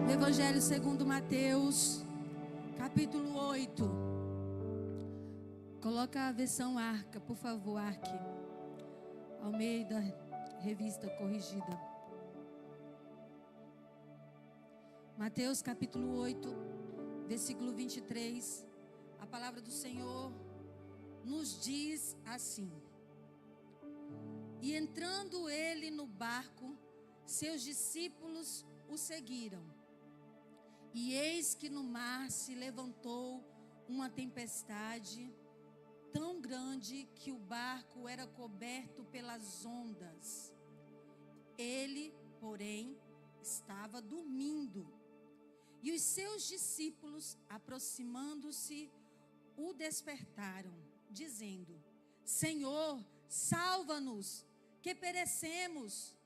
O Evangelho segundo Mateus, capítulo 8. Coloca a versão Arca, por favor, Arque. Almeida, revista corrigida. Mateus capítulo 8, versículo 23. A palavra do Senhor nos diz assim: E entrando ele no barco, seus discípulos o seguiram. E eis que no mar se levantou uma tempestade tão grande que o barco era coberto pelas ondas. Ele, porém, estava dormindo. E os seus discípulos, aproximando-se, o despertaram, dizendo: Senhor, salva-nos, que perecemos.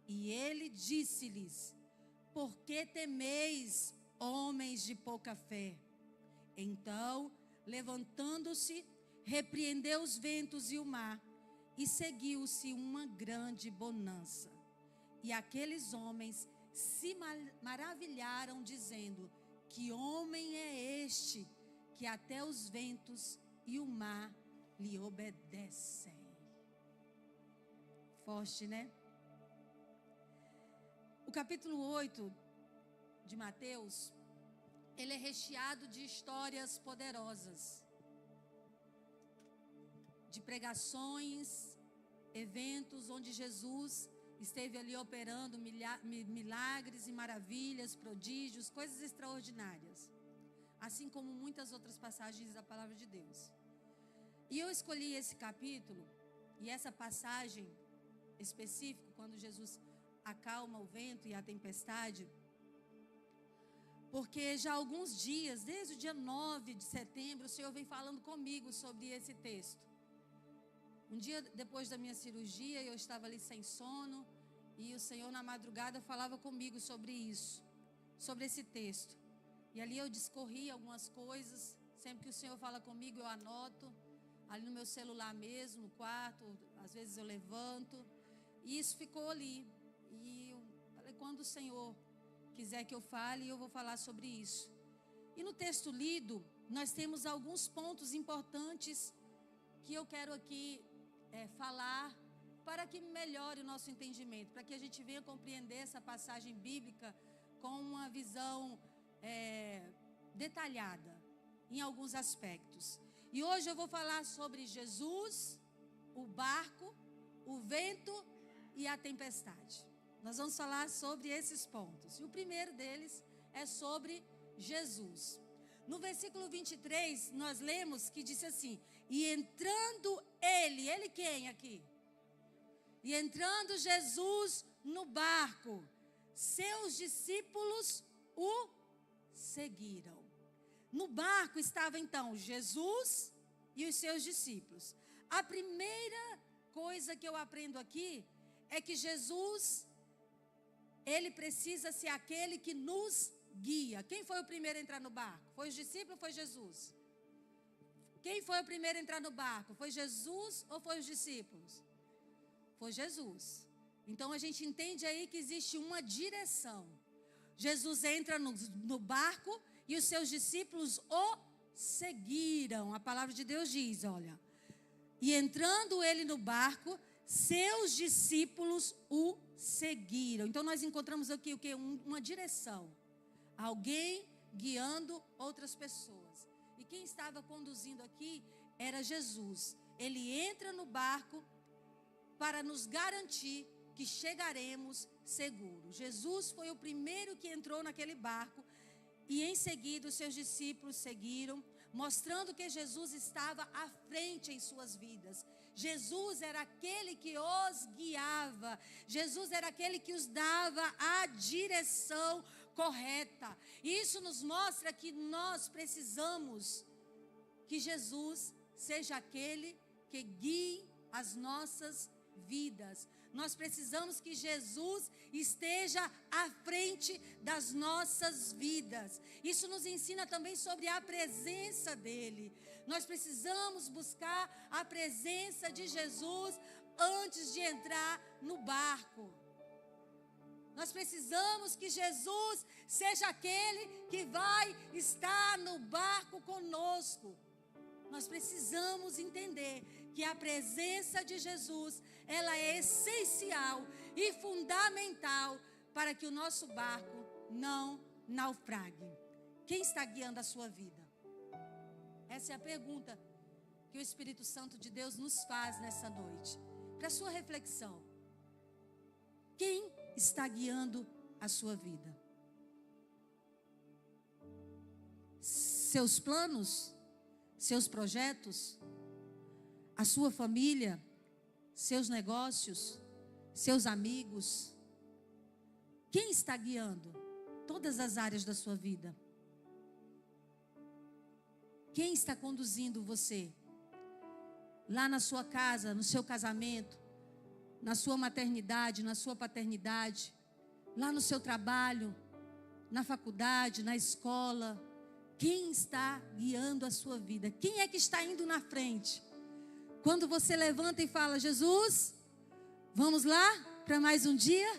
E ele disse-lhes: Por que temeis, homens de pouca fé? Então, levantando-se, repreendeu os ventos e o mar, e seguiu-se uma grande bonança. E aqueles homens se maravilharam, dizendo: Que homem é este, que até os ventos e o mar lhe obedecem? Forte, né? O capítulo 8 de Mateus, ele é recheado de histórias poderosas, de pregações, eventos onde Jesus esteve ali operando milagres e maravilhas, prodígios, coisas extraordinárias, assim como muitas outras passagens da palavra de Deus. E eu escolhi esse capítulo e essa passagem específica, quando Jesus acalma o vento e a tempestade, porque já há alguns dias, desde o dia 9 de setembro, o Senhor vem falando comigo sobre esse texto. Um dia depois da minha cirurgia, eu estava ali sem sono, e o Senhor na madrugada falava comigo sobre isso, sobre esse texto. E ali eu discorri algumas coisas. Sempre que o Senhor fala comigo, eu anoto, ali no meu celular mesmo, no quarto, às vezes eu levanto, e isso ficou ali. E eu falei, quando o Senhor quiser que eu fale, eu vou falar sobre isso. E no texto lido, nós temos alguns pontos importantes que eu quero aqui falar, para que melhore o nosso entendimento, para que a gente venha compreender essa passagem bíblica com uma visão detalhada em alguns aspectos. E hoje eu vou falar sobre Jesus, o barco, o vento e a tempestade. Nós vamos falar sobre esses pontos. E o primeiro deles é sobre Jesus. No versículo 23, nós lemos que disse assim: E entrando ele quem aqui? E entrando Jesus no barco, seus discípulos o seguiram. No barco estava então Jesus e os seus discípulos. A primeira coisa que eu aprendo aqui é que Jesus, ele precisa ser aquele que nos guia. Quem foi o primeiro a entrar no barco? Foi os discípulos ou foi Jesus? Quem foi o primeiro a entrar no barco? Foi Jesus ou foi os discípulos? Foi Jesus. Então a gente entende aí que existe uma direção. Jesus entra no barco e os seus discípulos o seguiram. A palavra de Deus diz, olha: E entrando ele no barco, seus discípulos o seguiram. Então nós encontramos aqui o quê? Uma direção. Alguém guiando outras pessoas. E quem estava conduzindo aqui era Jesus. Ele entra no barco para nos garantir que chegaremos seguros. Jesus foi o primeiro que entrou naquele barco. E em seguida os seus discípulos seguiram, mostrando que Jesus estava à frente em suas vidas. Jesus era aquele que os guiava. Jesus era aquele que os dava a direção correta. Isso nos mostra que nós precisamos que Jesus seja aquele que guie as nossas vidas. Nós precisamos que Jesus esteja à frente das nossas vidas. Isso nos ensina também sobre a presença dele. Nós precisamos buscar a presença de Jesus antes de entrar no barco. Nós precisamos que Jesus seja aquele que vai estar no barco conosco. Nós precisamos entender que a presença de Jesus, ela é essencial e fundamental para que o nosso barco não naufrague. Quem está guiando a sua vida? Essa é a pergunta que o Espírito Santo de Deus nos faz nessa noite. Para sua reflexão. Quem está guiando a sua vida? Seus planos? Seus projetos? A sua família? Seus negócios? Seus amigos? Quem está guiando todas as áreas da sua vida? Quem está conduzindo você? Lá na sua casa, no seu casamento, na sua maternidade, na sua paternidade, lá no seu trabalho, na faculdade, na escola. Quem está guiando a sua vida? Quem é que está indo na frente? Quando você levanta e fala, Jesus, vamos lá para mais um dia?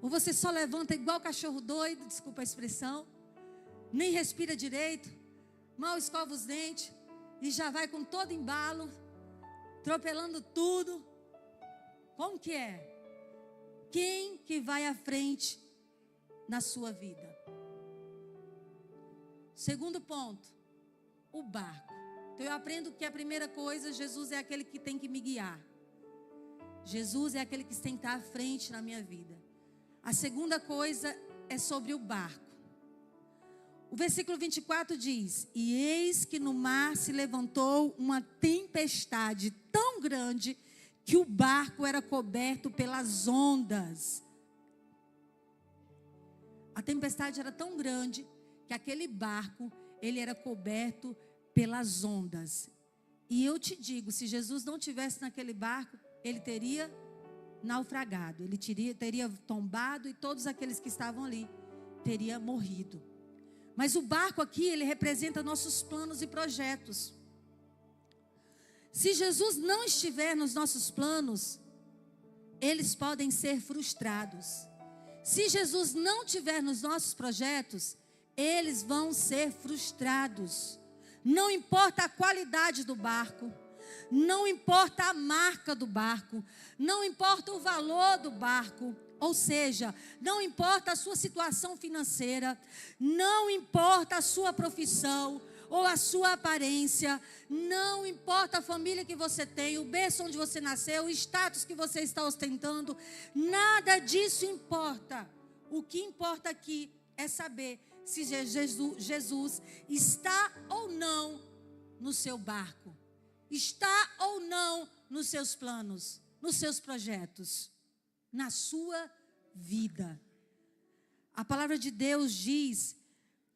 Ou você só levanta igual cachorro doido, desculpa a expressão, nem respira direito, mal escova os dentes e já vai com todo embalo, atropelando tudo. Como que é? Quem que vai à frente na sua vida? Segundo ponto, o barco. Então eu aprendo que a primeira coisa, Jesus é aquele que tem que me guiar. Jesus é aquele que tem que estar à frente na minha vida. A segunda coisa é sobre o barco. O versículo 24 diz: E eis que no mar se levantou uma tempestade tão grande que o barco era coberto pelas ondas. A tempestade era tão grande que aquele barco, ele era coberto pelas ondas. E eu te digo, se Jesus não tivesse naquele barco, ele teria naufragado, ele teria tombado e todos aqueles que estavam ali teriam morrido. Mas o barco aqui, ele representa nossos planos e projetos. Se Jesus não estiver nos nossos planos, eles podem ser frustrados. Se Jesus não estiver nos nossos projetos, eles vão ser frustrados. Não importa a qualidade do barco, não importa a marca do barco, não importa o valor do barco, ou seja, não importa a sua situação financeira, não importa a sua profissão ou a sua aparência, não importa a família que você tem, o berço onde você nasceu, o status que você está ostentando, nada disso importa. O que importa aqui é saber se Jesus está ou não no seu barco, está ou não nos seus planos, nos seus projetos, na sua vida. A palavra de Deus diz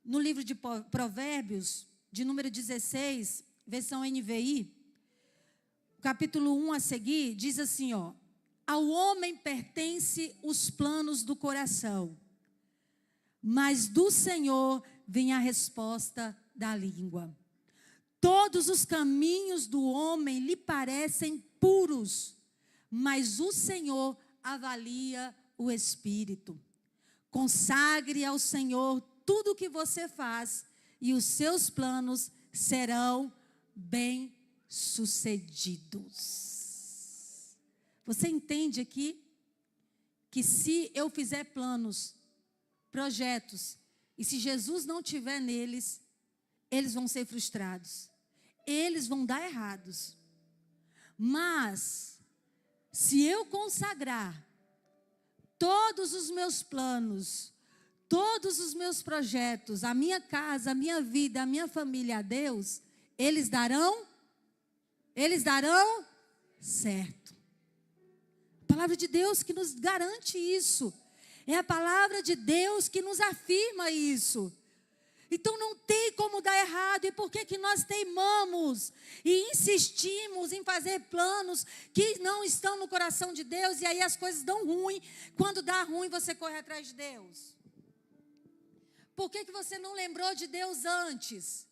no livro de Provérbios, de número 16, versão NVI, capítulo 1 a seguir, diz assim, ó: Ao homem pertence os planos do coração, mas do Senhor vem a resposta da língua. Todos os caminhos do homem lhe parecem puros, mas o Senhor avalia o espírito. Consagre ao Senhor tudo o que você faz, e os seus planos serão bem-sucedidos. Você entende aqui que se eu fizer planos, projetos, e se Jesus não estiver neles, eles vão ser frustrados, eles vão dar errados. Mas se eu consagrar todos os meus planos, todos os meus projetos, a minha casa, a minha vida, a minha família a Deus, eles darão certo. A palavra de Deus que nos garante isso. É a palavra de Deus que nos afirma isso. Então não tem como dar errado. E por que nós teimamos e insistimos em fazer planos que não estão no coração de Deus, e aí as coisas dão ruim? Quando dá ruim, você corre atrás de Deus. Por que você não lembrou de Deus antes?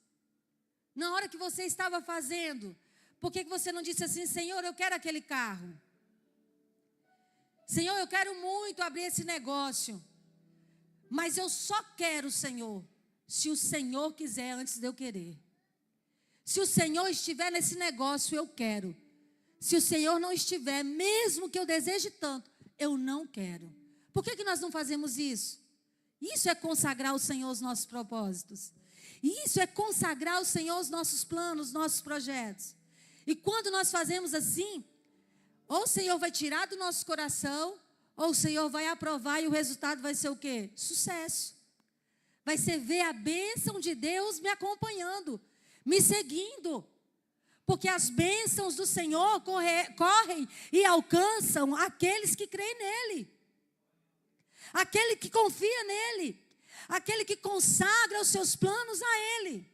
Na hora que você estava fazendo, por que você não disse assim: Senhor, eu quero aquele carro? Senhor, eu quero muito abrir esse negócio, mas eu só quero, Senhor, se o Senhor quiser antes de eu querer. Se o Senhor estiver nesse negócio, eu quero. Se o Senhor não estiver, mesmo que eu deseje tanto, eu não quero. Por que nós não fazemos isso? Isso é consagrar ao Senhor os nossos propósitos. Isso é consagrar ao Senhor os nossos planos, os nossos projetos. E quando nós fazemos assim, ou o Senhor vai tirar do nosso coração, ou o Senhor vai aprovar e o resultado vai ser o quê? Sucesso. Vai ser ver a bênção de Deus me acompanhando, me seguindo. Porque as bênçãos do Senhor correm e alcançam aqueles que creem nele. Aquele que confia nele. Aquele que consagra os seus planos a ele.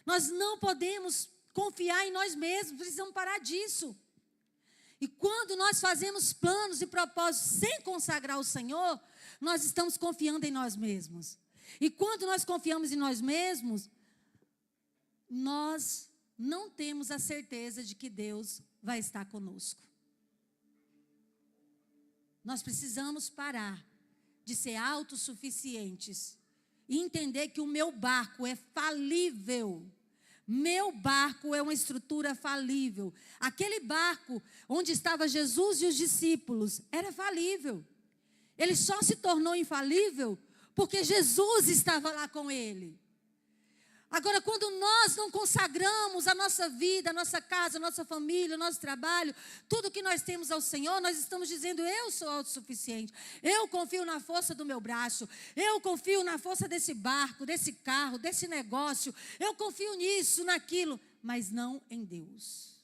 Nós não podemos confiar em nós mesmos, precisamos parar disso. E quando nós fazemos planos e propósitos sem consagrar o Senhor, nós estamos confiando em nós mesmos. E quando nós confiamos em nós mesmos, nós não temos a certeza de que Deus vai estar conosco. Nós precisamos parar de ser autossuficientes e entender que o meu barco é falível. Meu barco é uma estrutura falível. Aquele barco onde estava Jesus e os discípulos era falível. Ele só se tornou infalível porque Jesus estava lá com ele. Agora, quando nós não consagramos a nossa vida, a nossa casa, a nossa família, o nosso trabalho, tudo que nós temos ao Senhor, nós estamos dizendo, eu sou autossuficiente, eu confio na força do meu braço, eu confio na força desse barco, desse carro, desse negócio, eu confio nisso, naquilo, mas não em Deus.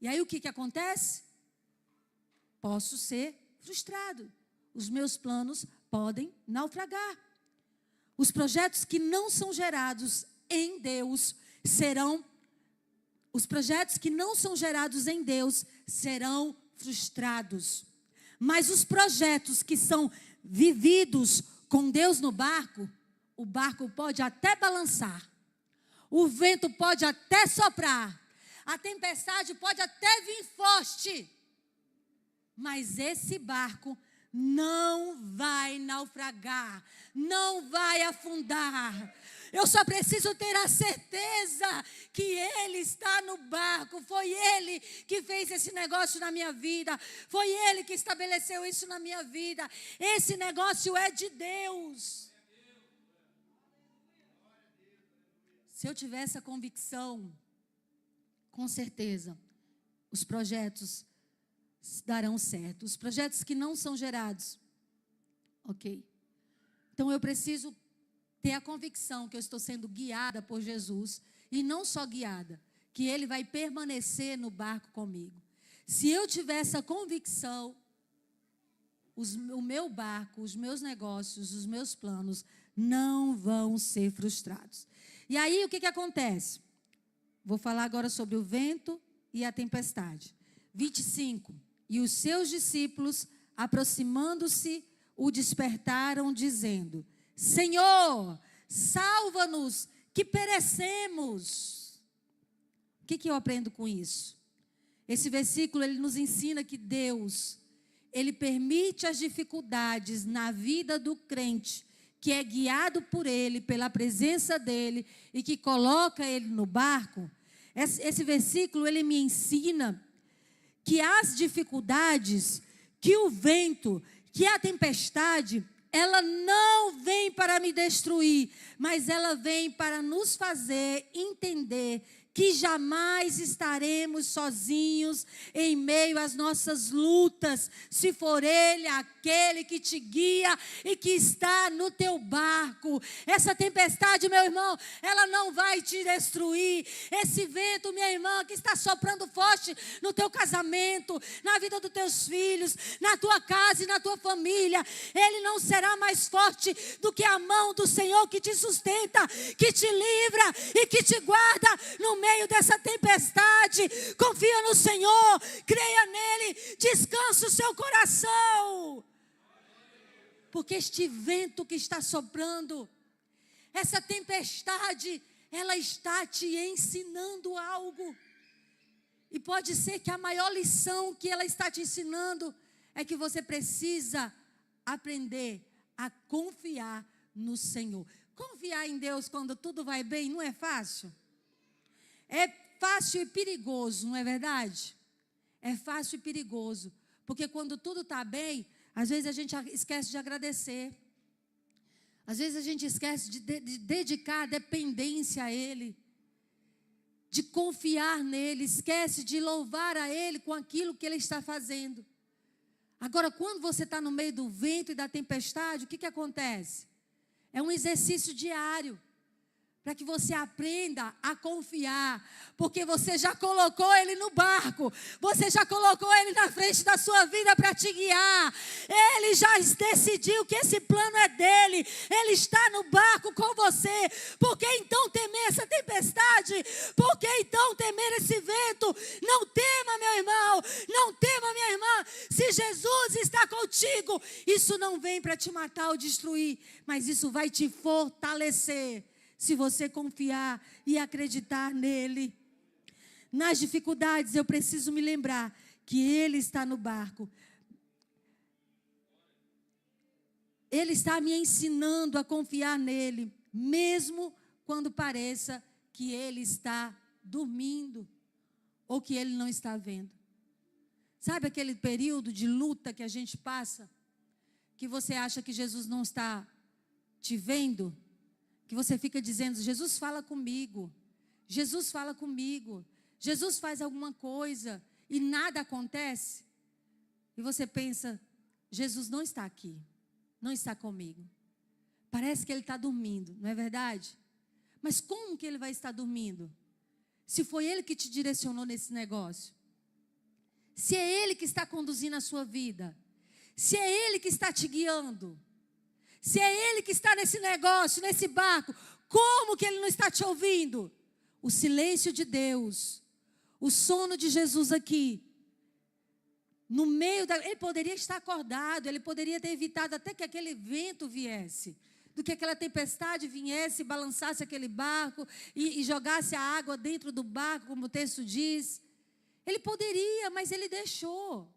E aí o que acontece? Posso ser frustrado, os meus planos podem naufragar. Os projetos que não são gerados em Deus serão frustrados. Mas os projetos que são vividos com Deus no barco, o barco pode até balançar, o vento pode até soprar, a tempestade pode até vir forte, mas esse barco não vai naufragar, não vai afundar. Eu só preciso ter a certeza que Ele está no barco. Foi Ele que fez esse negócio na minha vida. Foi Ele que estabeleceu isso na minha vida. Esse negócio é de Deus. Se eu tiver essa convicção, com certeza, os projetos darão certo. Os projetos que não são gerados, ok. Então eu preciso ter a convicção que eu estou sendo guiada por Jesus. E não só guiada, que Ele vai permanecer no barco comigo. Se eu tiver essa convicção, o meu barco, os meus negócios, os meus planos não vão ser frustrados. E aí o que acontece? Vou falar agora sobre o vento e a tempestade. 25. E os seus discípulos, aproximando-se, o despertaram, dizendo: Senhor, salva-nos, que perecemos. O que eu aprendo com isso? Esse versículo, ele nos ensina que Deus, Ele permite as dificuldades na vida do crente, que é guiado por Ele, pela presença dEle, e que coloca ele no barco. Esse versículo, ele me ensina que as dificuldades, que o vento, que a tempestade, ela não vem para me destruir, mas ela vem para nos fazer entender que jamais estaremos sozinhos em meio às nossas lutas, se for Ele aquele que te guia e que está no teu barco. Essa tempestade, meu irmão, ela não vai te destruir. Esse vento, minha irmã, que está soprando forte no teu casamento, na vida dos teus filhos, na tua casa e na tua família, ele não será mais forte do que a mão do Senhor que te sustenta, que te livra e que te guarda no meio dessa tempestade. Confia no Senhor, creia nele, descansa o seu coração, porque este vento que está soprando, essa tempestade, ela está te ensinando algo. E pode ser que a maior lição que ela está te ensinando é que você precisa aprender a confiar no Senhor. Confiar em Deus quando tudo vai bem não é fácil? É fácil e perigoso, não é verdade? É fácil e perigoso. Porque quando tudo está bem, às vezes a gente esquece de agradecer. Às vezes a gente esquece de dedicar a dependência a Ele. De confiar nele, esquece de louvar a Ele com aquilo que Ele está fazendo. Agora, quando você está no meio do vento e da tempestade, o que acontece? É um exercício diário, para que você aprenda a confiar, porque você já colocou Ele no barco, você já colocou Ele na frente da sua vida para te guiar, Ele já decidiu que esse plano é dEle, Ele está no barco com você. Por que então temer essa tempestade? Por que então temer esse vento? Não tema, meu irmão, não tema, minha irmã, se Jesus está contigo, isso não vem para te matar ou destruir, mas isso vai te fortalecer. Se você confiar e acreditar nele. Nas dificuldades, eu preciso me lembrar que Ele está no barco. Ele está me ensinando a confiar nele, mesmo quando pareça que Ele está dormindo ou que Ele não está vendo. Sabe aquele período de luta que a gente passa, que você acha que Jesus não está te vendo? Que você fica dizendo, Jesus fala comigo, Jesus fala comigo, Jesus faz alguma coisa e nada acontece. E você pensa, Jesus não está aqui, não está comigo. Parece que Ele está dormindo, não é verdade? Mas como que Ele vai estar dormindo? Se foi Ele que te direcionou nesse negócio, se é Ele que está conduzindo a sua vida, se é Ele que está te guiando, se é Ele que está nesse negócio, nesse barco, como que Ele não está te ouvindo? O silêncio de Deus, o sono de Jesus aqui, no meio Ele poderia estar acordado, Ele poderia ter evitado até que aquele vento viesse, do que aquela tempestade viesse, balançasse aquele barco e jogasse a água dentro do barco, como o texto diz. Ele poderia, mas Ele deixou.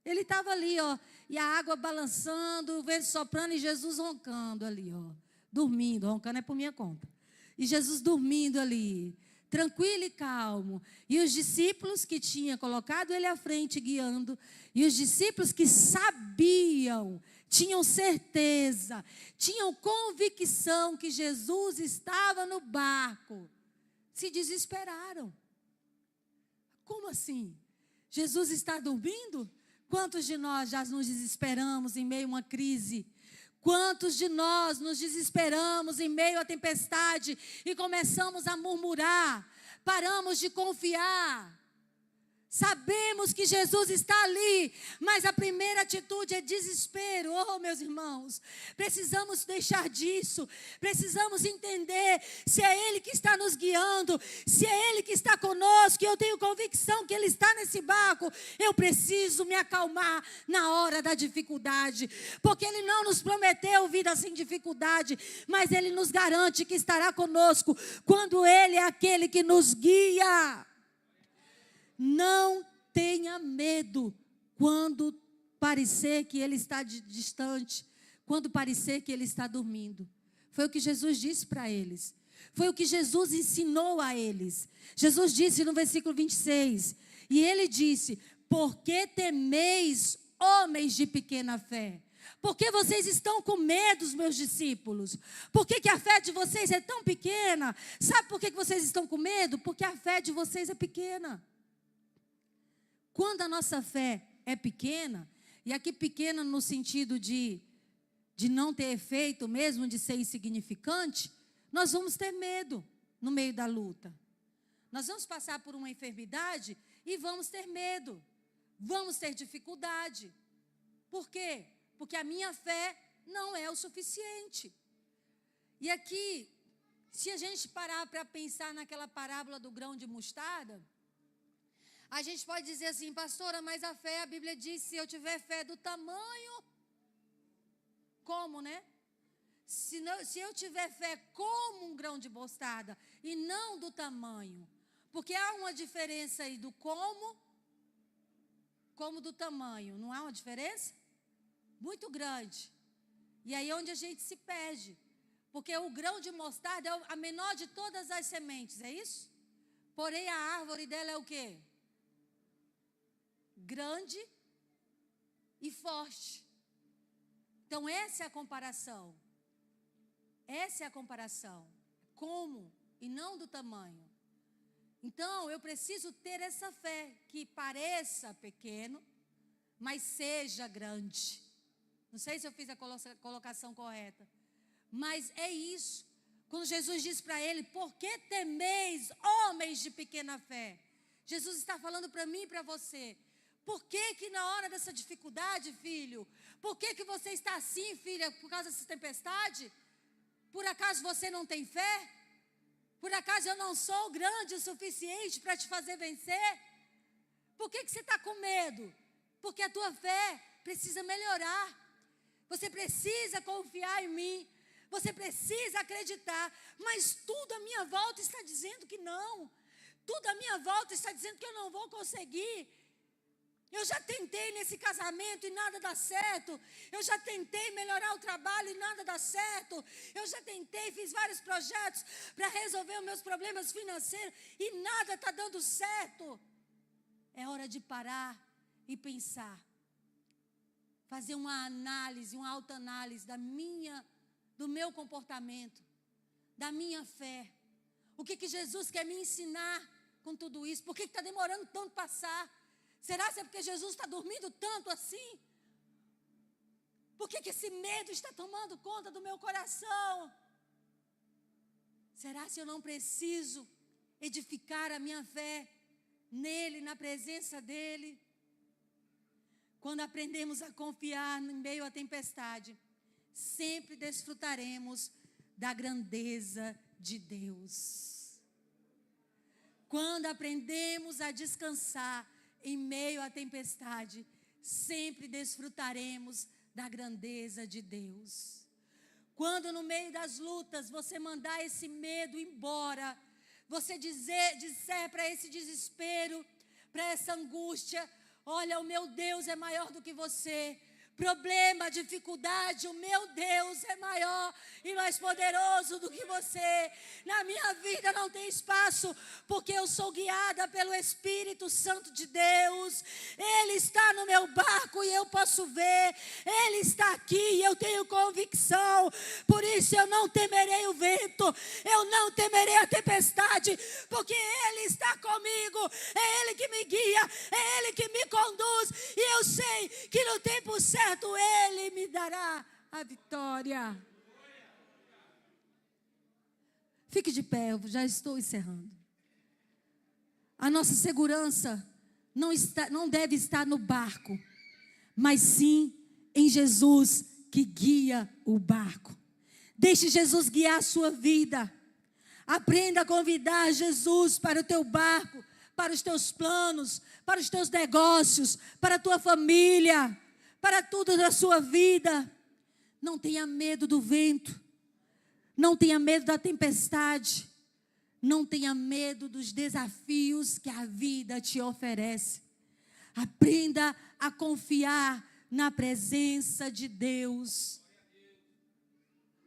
Ele estava ali, ó, e a água balançando, o vento soprando e Jesus roncando ali, ó, dormindo, roncando é por minha conta. E Jesus dormindo ali, tranquilo e calmo. E os discípulos que tinham colocado Ele à frente, guiando, e os discípulos que sabiam, tinham certeza, tinham convicção que Jesus estava no barco, se desesperaram. Como assim? Jesus está dormindo? Quantos de nós já nos desesperamos em meio a uma crise? Quantos de nós nos desesperamos em meio à tempestade e começamos a murmurar? Paramos de confiar. Sabemos que Jesus está ali, mas a primeira atitude é desespero. Oh, meus irmãos, precisamos deixar disso, precisamos entender se é Ele que está nos guiando, se é Ele que está conosco, e eu tenho convicção que Ele está nesse barco. Eu preciso me acalmar na hora da dificuldade, porque Ele não nos prometeu vida sem dificuldade, mas Ele nos garante que estará conosco quando Ele é aquele que nos guia. Não tenha medo quando parecer que Ele está distante, quando parecer que Ele está dormindo. Foi o que Jesus disse para eles. Foi o que Jesus ensinou a eles. Jesus disse no versículo 26, e Ele disse, por que temeis, homens de pequena fé? Por que vocês estão com medo, meus discípulos? Por que a fé de vocês é tão pequena? Sabe por que vocês estão com medo? Porque a fé de vocês é pequena. Quando a nossa fé é pequena, e aqui pequena no sentido de não ter efeito mesmo, de ser insignificante, nós vamos ter medo no meio da luta. Nós vamos passar por uma enfermidade e vamos ter medo, vamos ter dificuldade. Por quê? Porque a minha fé não é o suficiente. E aqui, se a gente parar para pensar naquela parábola do grão de mostarda, a gente pode dizer assim, pastora, mas a fé, a Bíblia diz, se eu tiver fé do tamanho, como, né? Se eu tiver fé como um grão de mostarda e não do tamanho, porque há uma diferença aí do como como do tamanho. Não há uma diferença? Muito grande. E aí é onde a gente se perde. Porque o grão de mostarda é a menor de todas as sementes, é isso? Porém, a árvore dela é o quê? Grande e forte. Então, essa é a comparação. Essa é a comparação. Como e não do tamanho. Então, eu preciso ter essa fé que pareça pequeno, mas seja grande. Não sei se eu fiz a colocação correta. Mas é isso. Quando Jesus diz para ele, por que temeis, homens de pequena fé? Jesus está falando para mim e para você. Por que na hora dessa dificuldade, filho? Por que você está assim, filha, por causa dessa tempestade? Por acaso você não tem fé? Por acaso eu não sou grande o suficiente para te fazer vencer? Por que você está com medo? Porque a tua fé precisa melhorar. Você precisa confiar em mim. Você precisa acreditar. Mas tudo à minha volta está dizendo que não. Tudo à minha volta está dizendo que eu não vou conseguir. Eu já tentei nesse casamento e nada dá certo. Eu já tentei melhorar o trabalho e nada dá certo. Eu já tentei, fiz vários projetos para resolver os meus problemas financeiros e nada está dando certo. É hora de parar e pensar. Fazer uma análise, uma autoanálise do meu comportamento, da minha fé. O que Jesus quer me ensinar com tudo isso? Por que está demorando tanto passar? Será que é porque Jesus está dormindo tanto assim? Por que esse medo está tomando conta do meu coração? Será que eu não preciso edificar a minha fé nele, na presença dele? Quando aprendemos a confiar em meio à tempestade, sempre desfrutaremos da grandeza de Deus. Quando aprendemos a descansar em meio à tempestade, sempre desfrutaremos da grandeza de Deus. Quando no meio das lutas você mandar esse medo embora, você disser para esse desespero, para essa angústia, olha, o meu Deus é maior do que você. Problema, dificuldade, o meu Deus é maior e mais poderoso do que você. Na minha vida não tem espaço, porque eu sou guiada pelo Espírito Santo de Deus. Ele está no meu barco e eu posso ver. Ele está aqui e eu tenho convicção. Por isso eu não temerei o vento, eu não temerei a tempestade, porque Ele está comigo. É Ele que me guia, é Ele que me conduz. E eu sei que no tempo certo Ele me dará a vitória. Fique de pé, eu já estou encerrando. A nossa segurança não deve estar no barco, mas sim em Jesus que guia o barco. Deixe Jesus guiar a sua vida. Aprenda a convidar Jesus para o teu barco, para os teus planos, para os teus negócios, para a tua família, para tudo da sua vida. Não tenha medo do vento. Não tenha medo da tempestade. Não tenha medo dos desafios que a vida te oferece. Aprenda a confiar na presença de Deus.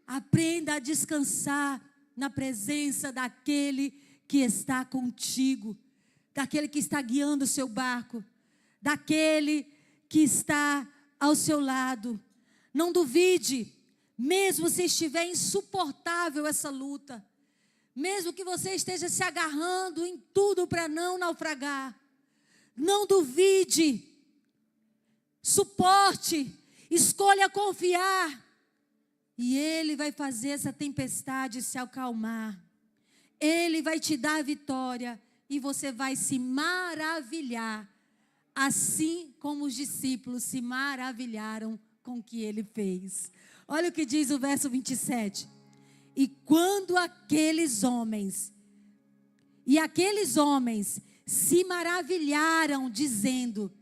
Aprenda a descansar na presença daquele que está contigo, daquele que está guiando o seu barco, daquele que está ao seu lado. Não duvide, mesmo se estiver insuportável essa luta, mesmo que você esteja se agarrando em tudo para não naufragar, não duvide, suporte, escolha confiar, e Ele vai fazer essa tempestade se acalmar. Ele vai te dar a vitória e você vai se maravilhar, assim como os discípulos se maravilharam com o que Ele fez. Olha o que diz o verso 27. E quando aqueles homens se maravilharam, dizendo: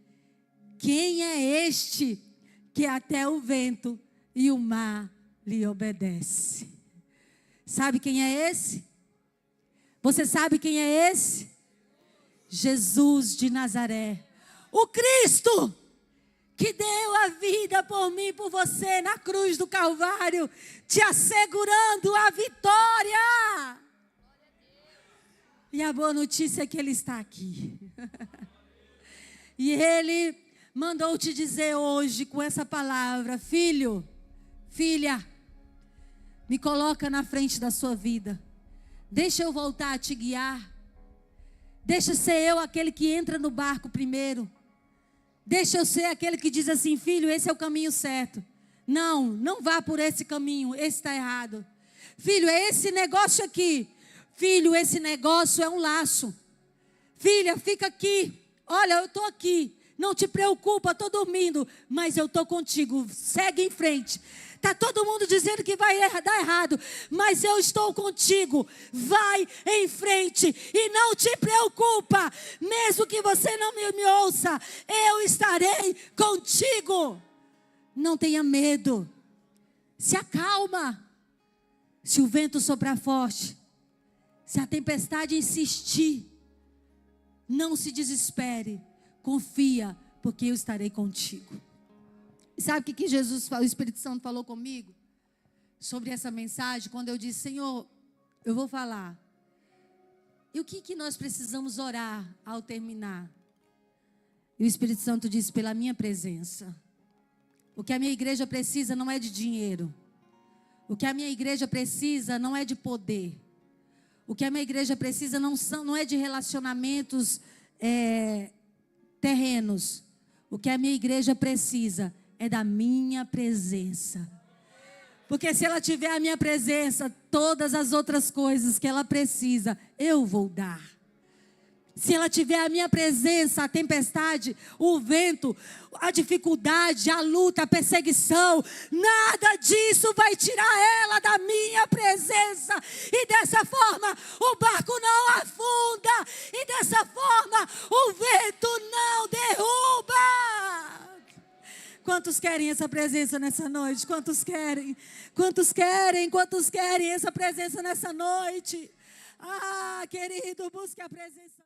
quem é este que até o vento e o mar lhe obedece? Sabe quem é esse? Você sabe quem é esse? Jesus de Nazaré, o Cristo que deu a vida por mim e por você na cruz do Calvário, te assegurando a vitória. E a boa notícia é que Ele está aqui. E Ele mandou te dizer hoje com essa palavra: filho, filha, me coloca na frente da sua vida. Deixa eu voltar a te guiar. Deixa ser eu aquele que entra no barco primeiro. Deixa eu ser aquele que diz assim: filho, esse é o caminho certo. Não, não vá por esse caminho, esse está errado. Filho, é esse negócio aqui. Filho, esse negócio é um laço. Filha, fica aqui. Olha, eu estou aqui. Não te preocupa, estou dormindo, mas eu estou contigo. Segue em frente. Está todo mundo dizendo que vai dar errado, mas eu estou contigo. Vai em frente e não te preocupa. Mesmo que você não me ouça, eu estarei contigo. Não tenha medo. Se acalma. Se o vento soprar forte, se a tempestade insistir, não se desespere. Confia, porque eu estarei contigo. Sabe o que Jesus falou, o Espírito Santo falou comigo sobre essa mensagem? Quando eu disse: Senhor, eu vou falar. E o que nós precisamos orar ao terminar? E o Espírito Santo disse: pela minha presença. O que a minha igreja precisa não é de dinheiro. O que a minha igreja precisa não é de poder. O que a minha igreja precisa não é de relacionamentos terrenos. O que a minha igreja precisa é da minha presença. Porque se ela tiver a minha presença, todas as outras coisas que ela precisa, eu vou dar. Se ela tiver a minha presença, a tempestade, o vento, a dificuldade, a luta, a perseguição, nada disso vai tirar ela da minha presença. E dessa forma, o barco não afunda. E dessa forma, o vento não derruba. Quantos querem essa presença nessa noite? Quantos querem? Quantos querem? Quantos querem essa presença nessa noite? Ah, querido, busque a presença.